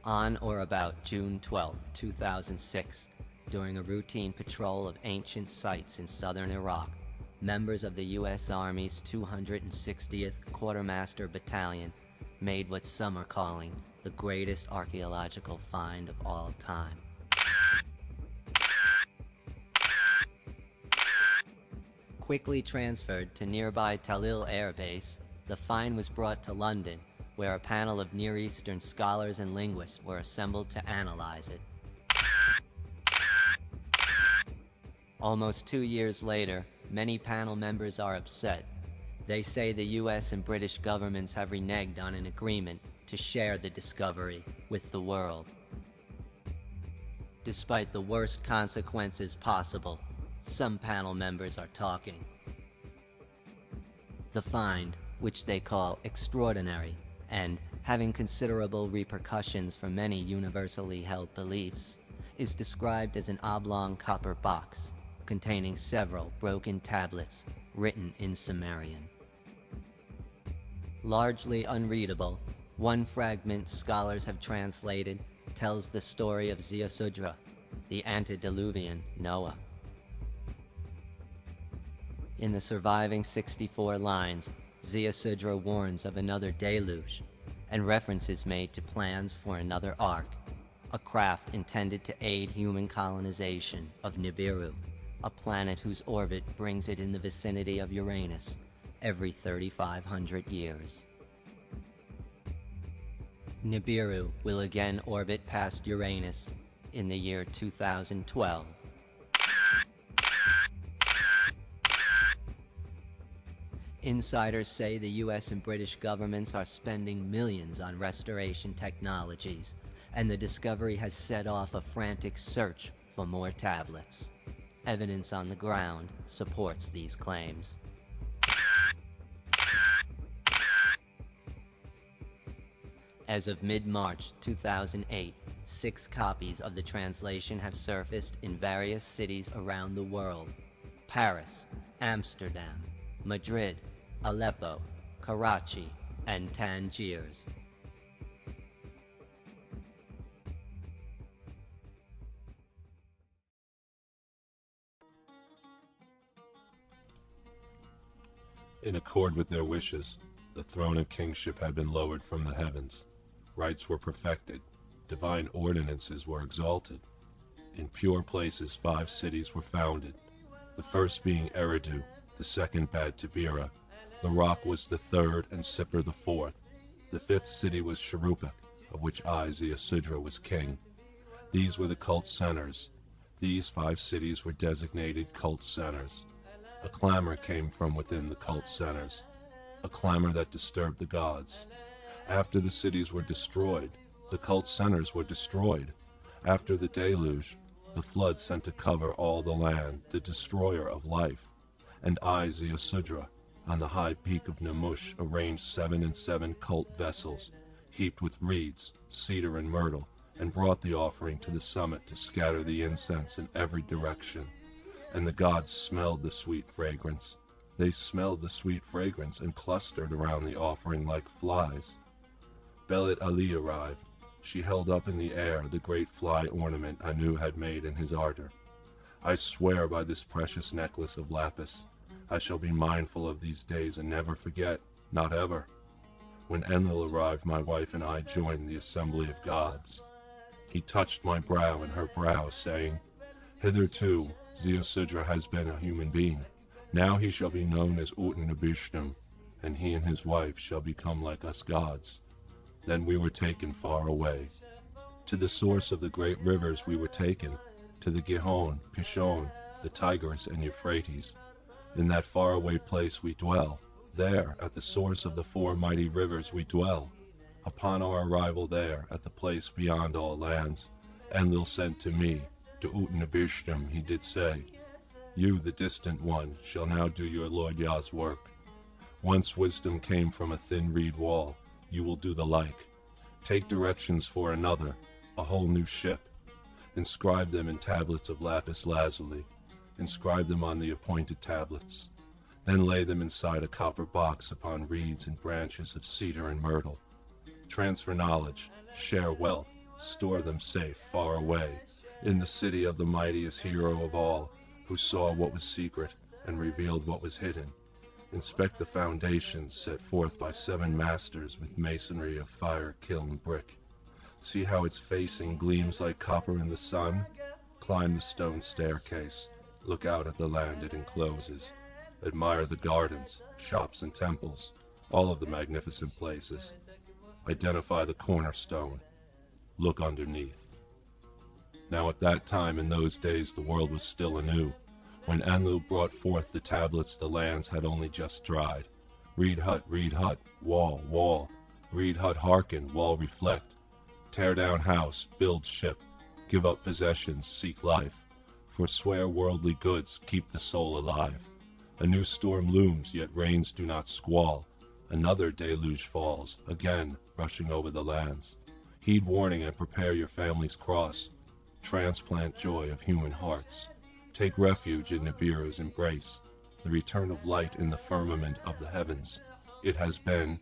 On or about June 12, 2006, during a routine patrol of ancient sites in southern Iraq, members of the U.S. Army's 260th Quartermaster Battalion made what some are calling the greatest archaeological find of all time. Quickly transferred to nearby Talil Air Base, the find was brought to London, where a panel of Near Eastern scholars and linguists were assembled to analyze it. Almost 2 years later, many panel members are upset. They say the US and British governments have reneged on an agreement to share the discovery with the world. Despite the worst consequences possible, some panel members are talking. The find, which they call extraordinary, and having considerable repercussions for many universally held beliefs, is described as an oblong copper box containing several broken tablets written in Sumerian. Largely unreadable, one fragment scholars have translated tells the story of Ziusudra, the antediluvian Noah. In the surviving 64 lines, Ziusudra warns of another deluge, and reference is made to plans for another ark, a craft intended to aid human colonization of Nibiru, a planet whose orbit brings it in the vicinity of Uranus every 3,500 years. Nibiru will again orbit past Uranus in the year 2012. Insiders say the US and British governments are spending millions on restoration technologies, and the discovery has set off a frantic search for more tablets. Evidence on the ground supports these claims. As of mid-March 2008, 6 copies of the translation have surfaced in various cities around the world: Paris, Amsterdam, Madrid, Aleppo, Karachi, and Tangiers. In accord with their wishes, the throne of kingship had been lowered from the heavens. Rights were perfected. Divine ordinances were exalted. In pure places 5 cities were founded, the first being Eridu, the second Bad Tabira. The Rock was the third, and Sippar the fourth. The 5th city was Sharupa, of which I, Ziusudra, was king. These were the cult centers. These 5 cities were designated cult centers. A clamor came from within the cult centers, a clamor that disturbed the gods. After the cities were destroyed, the cult centers were destroyed. After the deluge, the flood sent to cover all the land, the destroyer of life. And I, Ziusudra, on the high peak of Namush, arranged 7 and 7 cult vessels, heaped with reeds, cedar, and myrtle, and brought the offering to the summit to scatter the incense in every direction. And the gods smelled the sweet fragrance. They smelled the sweet fragrance and clustered around the offering like flies. Belit Ali arrived. She held up in the air the great fly ornament Anu had made in his ardor. I swear by this precious necklace of lapis, I shall be mindful of these days and never forget, not ever. When Enlil arrived, my wife and I joined the assembly of gods. He touched my brow and her brow, saying, "Hitherto Ziusudra has been a human being. Now he shall be known as Utnapishtim, and he and his wife shall become like us gods." Then we were taken far away. To the source of the great rivers we were taken, to the Gihon, Pishon, the Tigris, and Euphrates. In that faraway place we dwell. There, at the source of the 4 mighty rivers we dwell. Upon our arrival there, at the place beyond all lands, Enlil sent to me, to Utnapishtim, he did say, "You, the distant one, shall now do your Lord Yah's work. Once wisdom came from a thin reed wall, you will do the like. Take directions for another, a whole new ship. Inscribe them in tablets of lapis lazuli. Inscribe them on the appointed tablets. Then lay them inside a copper box upon reeds and branches of cedar and myrtle. Transfer knowledge, share wealth, Store them safe, far away, in the city of the mightiest hero of all, who saw what was secret and revealed what was hidden. Inspect the foundations set forth by 7 masters with masonry of fire kiln brick. See how its facing gleams like copper in the sun? Climb the stone staircase. Look out at the land it encloses. Admire the gardens, shops and temples, all of the magnificent places. Identify the cornerstone. Look underneath. Now at that time in those days the world was still anew. When Enlil brought forth the tablets, the lands had only just dried. Reed hut, wall, wall. Reed hut, hearken, wall, reflect. Tear down house, build ship. Give up possessions, seek life. Forswear worldly goods, keep the soul alive. A new storm looms, yet rains do not squall. Another deluge falls, again rushing over the lands. Heed warning and prepare your family's cross. Transplant joy of human hearts. Take refuge in Nibiru's embrace, the return of light in the firmament of the heavens. It has been,